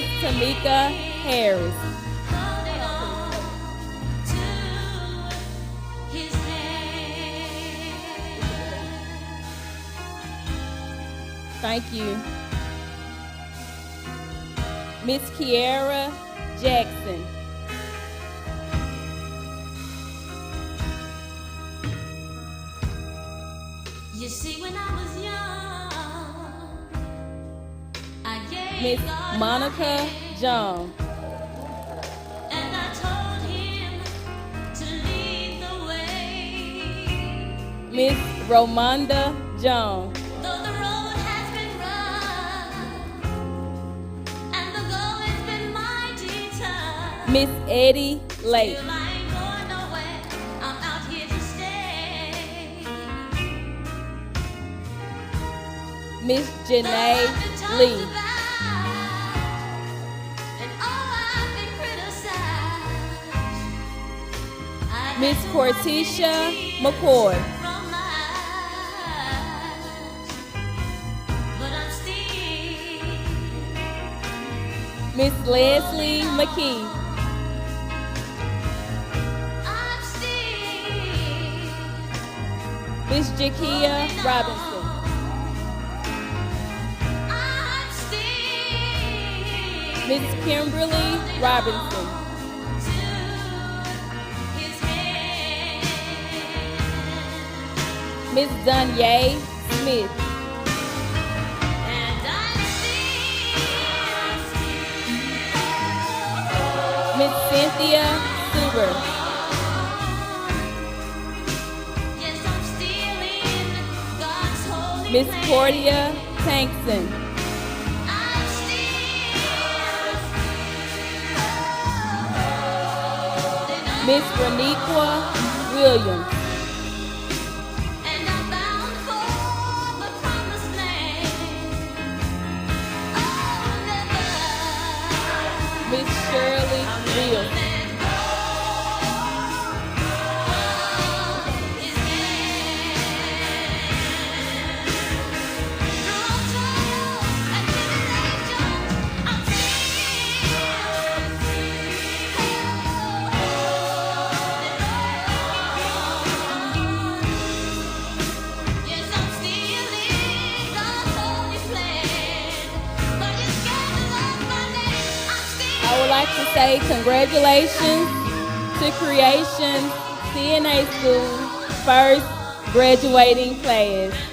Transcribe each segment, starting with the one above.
Miss Tamika Harris. Thank you. Miss Kiara Jackson. You see, when I was young, I gave Miss God Monica my hand, John. and I told him to lead the way. Miss Romonda John. Though the road has been rough and the going's been mighty tough, Miss Eddie Lake. still I ain't going nowhere. I'm out here to stay. Miss Janae Lee. Miss Cortisha McCoy. Miss Leslie McKee. Miss Jakia Robinson. Miss Kimberly Robinson. Miss Dunye Smith. Miss Cynthia Suber. Miss Cordia Tankson. Miss Reniqua Williams. Miss Shirley Wilson. I would like to say congratulations to Creation CNA School first graduating class.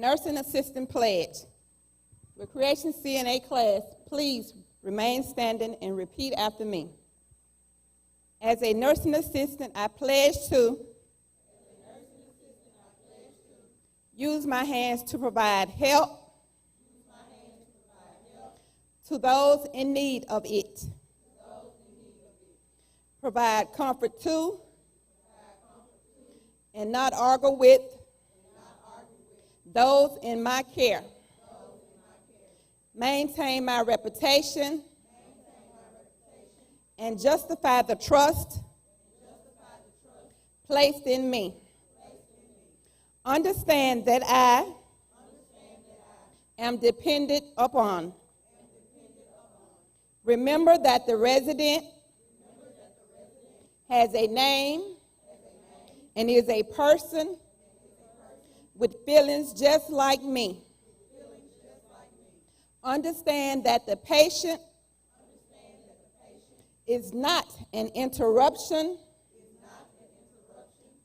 Nursing Assistant Pledge. Recreation CNA class, please remain standing and repeat after me. As a nursing assistant, I pledge to use my hands to provide help to those in need of it. Provide comfort to and not argue with those in my care. Maintain my reputation and justify the trust placed in me. Understand that I am dependent upon. Remember that the resident has a name and is a person with feelings just like me. Understand that the patient is not an interruption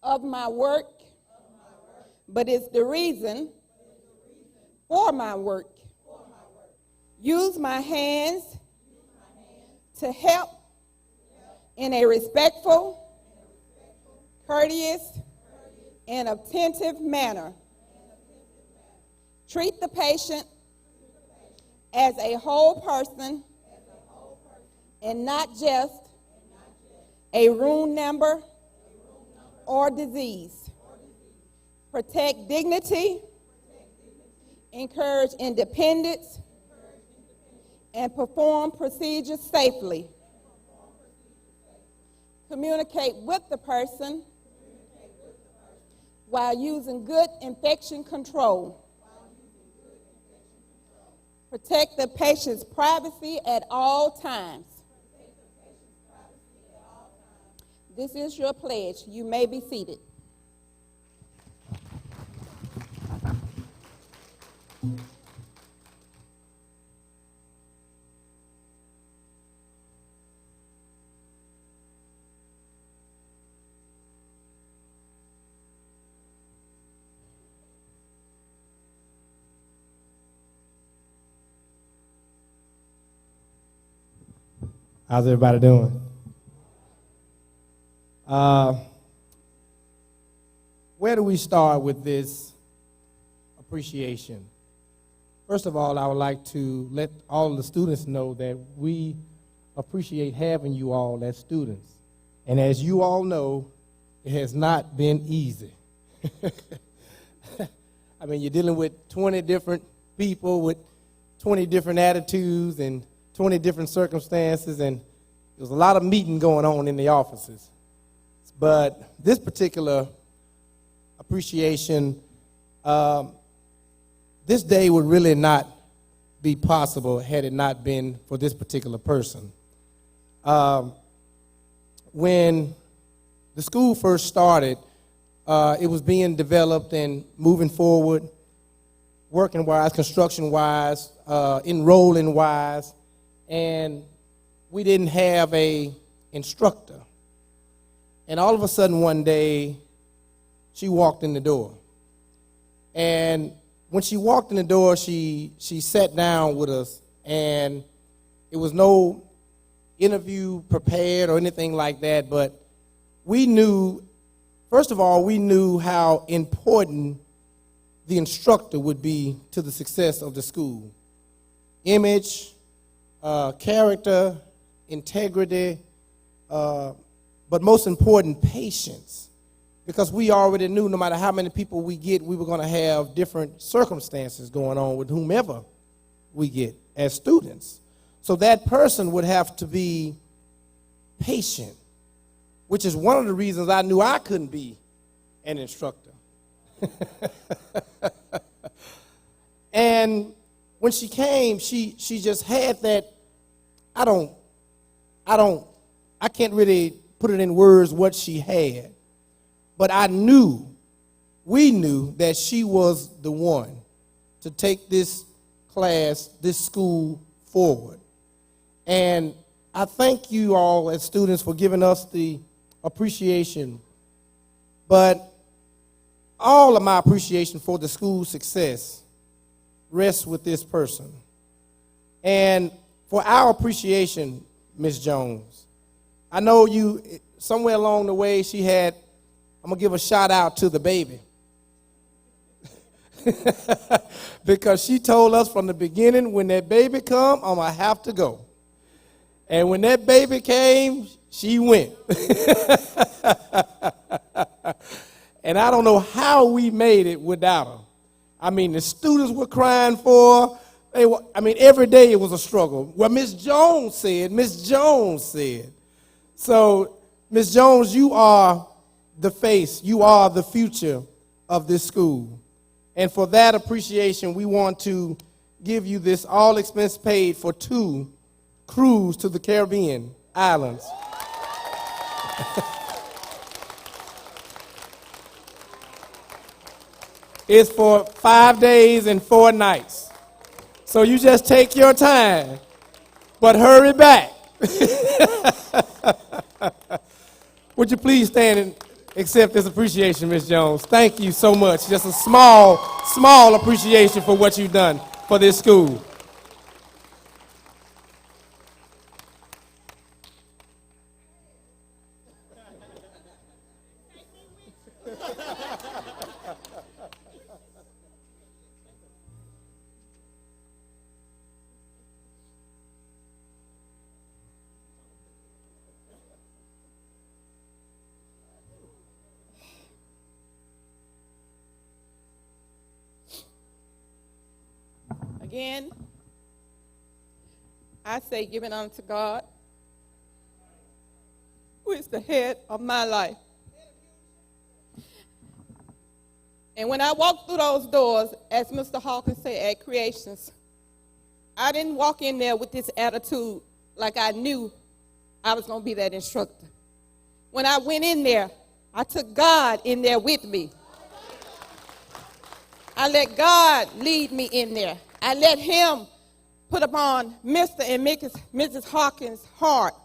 of my work, but is the reason for my work. Use my hands to help in a respectful, courteous, and attentive manner. Treat the patient as a whole person and not just a room number or disease. Protect dignity, encourage independence, and perform procedures safely. Communicate with the person while using good infection control. Protect the patient's privacy at all times. This is your pledge. You may be seated. How's everybody doing? Where do we start with this appreciation? First of all, I would like to let all the students know that we appreciate having you all as students. And as you all know, it has not been easy. I mean, you're dealing with 20 different people with 20 different attitudes and 20 different circumstances, and there was a lot of meeting going on in the offices. But this particular appreciation, this day would really not be possible had it not been for this particular person. When the school first started, it was being developed and moving forward, working-wise, construction-wise, enrolling-wise, and we didn't have a instructor. And all of a sudden one day, she walked in the door. And when she walked in the door, she sat down with us, and it was no interview prepared or anything like that, but we knew, first of all, we knew how important the instructor would be to the success of the school. Image, character, integrity, but most important, patience. Because we already knew no matter how many people we get, we were going to have different circumstances going on with whomever we get as students. So that person would have to be patient, which is one of the reasons I knew I couldn't be an instructor. And when she came, she just had that, I can't really put it in words what she had, but we knew that she was the one to take this class, this school forward. And I thank you all as students for giving us the appreciation, but all of my appreciation for the school's success rests with this person. And for our appreciation, Ms. Jones, I know you, somewhere along the way, I'm going to give a shout out to the baby. Because she told us from the beginning, when that baby come, I'm going to have to go. And when that baby came, she went. And I don't know how we made it without her. I mean, the students were crying for her. Every day it was a struggle. Well, Ms. Jones said. So, Ms. Jones, you are the face, you are the future of this school. And for that appreciation, we want to give you this all expense paid for 2 cruise to the Caribbean islands. It's for 5 days and 4 nights. So you just take your time, but hurry back. Would you please stand and accept this appreciation, Ms. Jones? Thank you so much. Just a small appreciation for what you've done for this school. Again, I say giving honor to God, who is the head of my life. And when I walked through those doors, as Mr. Hawkins said at Creations, I didn't walk in there with this attitude like I knew I was going to be that instructor. When I went in there, I took God in there with me. I let God lead me in there. I let him put upon Mr. and Mrs. Hawkins' heart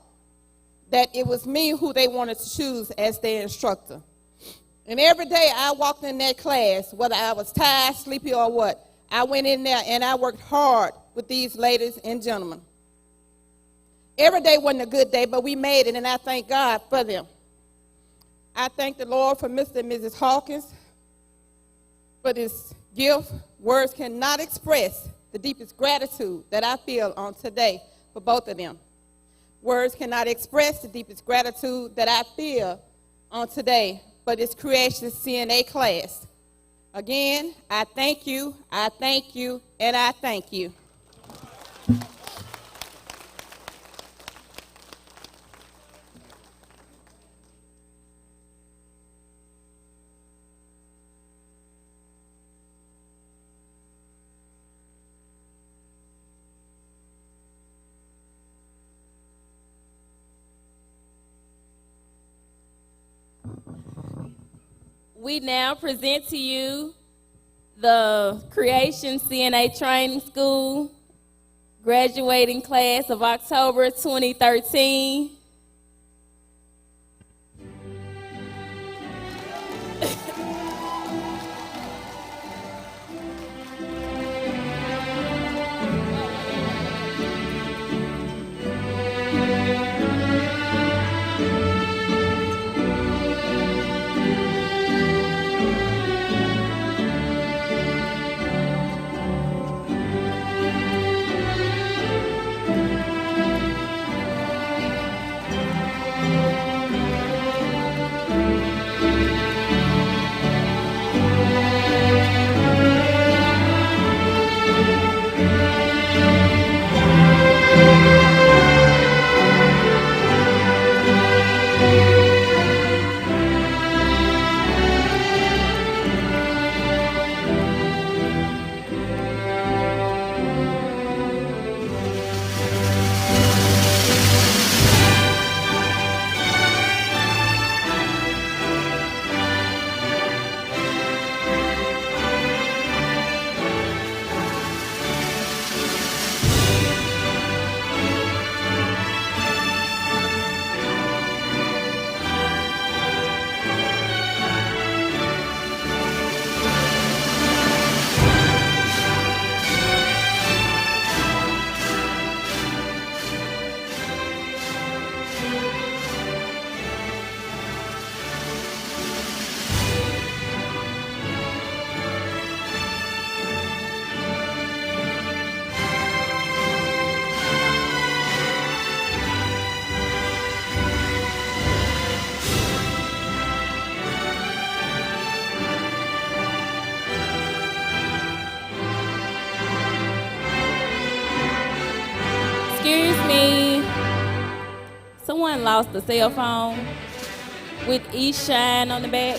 that it was me who they wanted to choose as their instructor. And every day I walked in that class, whether I was tired, sleepy, or what, I went in there and I worked hard with these ladies and gentlemen. Every day wasn't a good day, but we made it, and I thank God for them. I thank the Lord for Mr. and Mrs. Hawkins for this gift. Words cannot express the deepest gratitude that I feel on today for both of them. Words cannot express the deepest gratitude that I feel on today for this Creation CNA class. Again, I thank you, and I thank you. We now present to you the Creation CNA Training School graduating class of October 2013. Excuse me. Someone lost a cell phone with E-Shine on the back.